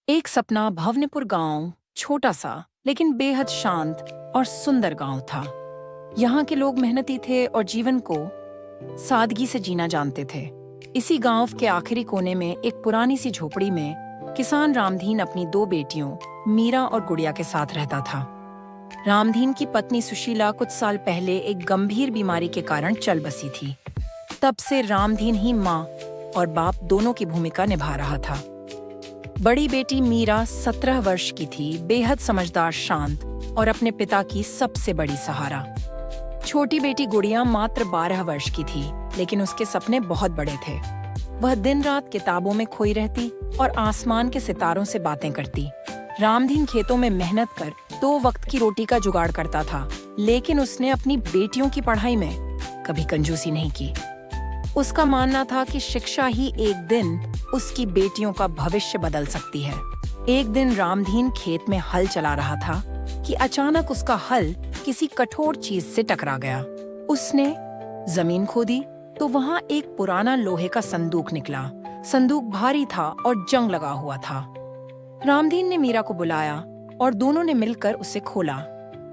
एक सपना भवनपुर गांव छोटा सा लेकिन बेहद शांत और सुंदर गांव था। यहाँ के लोग मेहनती थे और जीवन को सादगी से जीना जानते थे। इसी गांव के आखिरी कोने में एक पुरानी सी झोपड़ी में किसान रामधीन अपनी दो बेटियों मीरा और गुड़िया के साथ रहता था। रामधीन की पत्नी सुशीला कुछ साल पहले एक गंभीर बीमारी के कारण चल बसी थी। तब से रामधीन ही माँ और बाप दोनों की भूमिका निभा रहा था। बड़ी बेटी मीरा 17 वर्ष की थी, बेहद समझदार, शांत और अपने पिता की सबसे बड़ी सहारा। छोटी बेटी गुड़िया मात्र 12 वर्ष की थी, लेकिन उसके सपने बहुत बड़े थे। वह दिन रात किताबों में खोई रहती और आसमान के सितारों से बातें करती। रामधीन खेतों में मेहनत कर 2 वक्त की रोटी का जुगाड़ करता था, लेकिन उसने अपनी बेटियों की पढ़ाई में कभी कंजूसी नहीं की। उसका मानना था कि शिक्षा ही एक दिन उसकी बेटियों का भविष्य बदल सकती है। एक दिन रामधीन खेत में हल चला रहा था कि अचानक उसका हल किसी कठोर चीज से टकरा गया। उसने जमीन खोदी तो वहां एक पुराना लोहे का संदूक निकला। संदूक भारी था और जंग लगा हुआ था। रामधीन ने मीरा को बुलाया और दोनों ने मिलकर उसे खोला।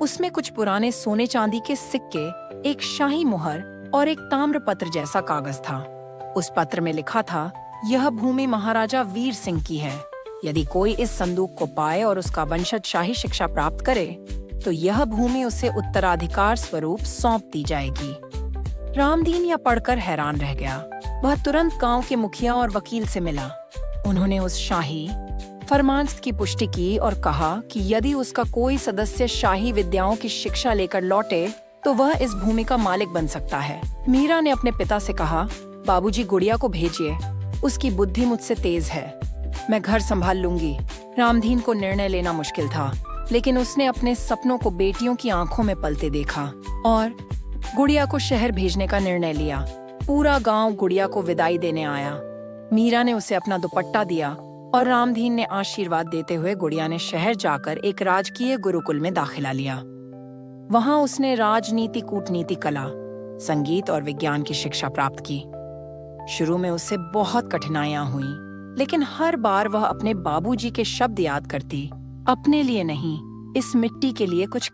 उसमें कुछ पुराने सोने चांदी के सिक्के, एक शाही मुहर और एक ताम्रपत्र जैसा कागज था। उस पत्र में लिखा था, यह भूमि महाराजा वीर सिंह की है। यदि कोई इस संदूक को पाए और उसका वंशज शाही शिक्षा प्राप्त करे, तो यह भूमि उसे उत्तराधिकार स्वरूप सौंप दी जाएगी। रामधीन यह पढ़कर हैरान रह गया। वह तुरंत गांव के मुखिया और वकील से मिला। उन्होंने उस शाही फरमान की पुष्टि की और कहा कि यदि उसका कोई सदस्य शाही विद्याओं की शिक्षा लेकर लौटे, तो वह इस भूमि का मालिक बन सकता है। मीरा ने अपने पिता से कहा, बाबूजी, गुड़िया को भेजिए, उसकी बुद्धि मुझसे तेज है, मैं घर संभाल लूंगी। रामधीन को निर्णय लेना मुश्किल था, लेकिन उसने अपने सपनों को बेटियों की आंखों में पलते देखा और गुड़िया को शहर भेजने का निर्णय लिया। पूरा गांव गुड़िया को विदाई देने आया। मीरा ने उसे अपना दुपट्टा दिया और रामधीन ने आशीर्वाद देते हुए गुड़िया ने शहर जाकर एक राजकीय गुरुकुल में दाखिला लिया। वहां उसने राजनीति, कूटनीति, कला, संगीत और विज्ञान की शिक्षा प्राप्त की। शुरू में उसे बहुत कठिनाइयां हुई, लेकिन हर बार वह अपने बाबूजी के शब्द याद करती, अपने लिए नहीं, इस मिट्टी के लिए कुछ।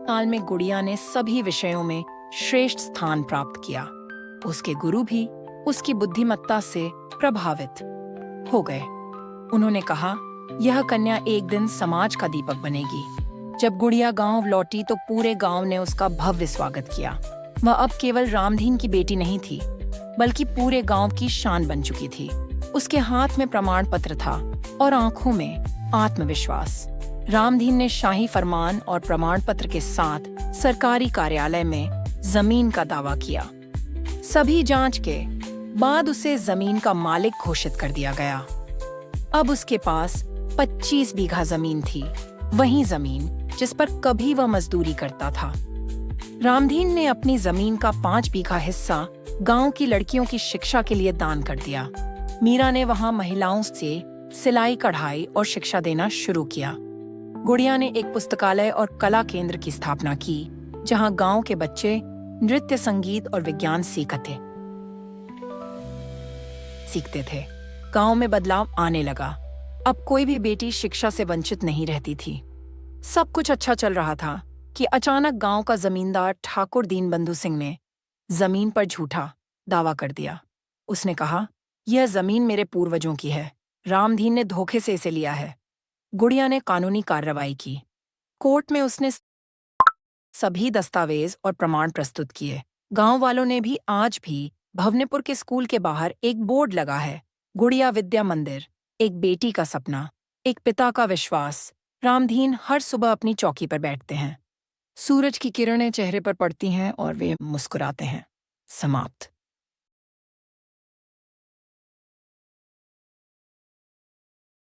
साल में गुड़िया ने सभी विषयों में श्रेष्ठ स्थान प्राप्त किया। उसके गुरु भी उसकी बुद्धिमत्ता से प्रभावित हो गए। उन्होंने कहा, यह कन्या एक दिन समाज का दीपक बनेगी। जब गुड़िया गांव लौटी तो पूरे गांव ने उसका भव्य स्वागत किया। वह अब केवल रामधीन की बेटी नहीं थी, बल्कि पूरे गांव की शान बन चुकी थी। उसके हाथ में प्रमाण पत्र था और आंखों में आत्मविश्वास। रामधीन ने शाही फरमान और प्रमाण पत्र के साथ सरकारी कार्यालय में जमीन का दावा किया। सभी जांच के बाद उसे जमीन का मालिक घोषित कर दिया गया। अब उसके पास 25 बीघा जमीन थी, वही जमीन जिस पर कभी वह मजदूरी करता था। रामधीन ने अपनी जमीन का 5 बीघा हिस्सा गांव की लड़कियों की शिक्षा के लिए दान कर दिया। मीरा ने वहां महिलाओं से सिलाई, कढ़ाई और शिक्षा देना शुरू किया। गुड़िया ने एक पुस्तकालय और कला केंद्र की स्थापना की, जहां गांव के बच्चे नृत्य, संगीत और विज्ञान सीखते थे। गांव में बदलाव आने लगा। अब कोई भी बेटी शिक्षा से वंचित नहीं रहती थी। सब कुछ अच्छा चल रहा था कि अचानक गांव का जमींदार ठाकुर दीनबंधु सिंह ने जमीन पर झूठा दावा कर दिया। उसने कहा, यह जमीन मेरे पूर्वजों की है। रामधीन ने धोखे से इसे लिया है। गुड़िया ने कानूनी कार्रवाई की। कोर्ट में उसने सभी दस्तावेज और प्रमाण प्रस्तुत किए। गांव वालों ने भी आज भी भवनपुर के स्कूल के बाहर एक बोर्ड लगा है, गुड़िया विद्या मंदिर, एक बेटी का सपना, एक पिता का विश्वास। रामधीन हर सुबह अपनी चौकी पर बैठते हैं। सूरज की किरणें चेहरे पर पड़ती हैं और वे मुस्कुराते हैं। समाप्त।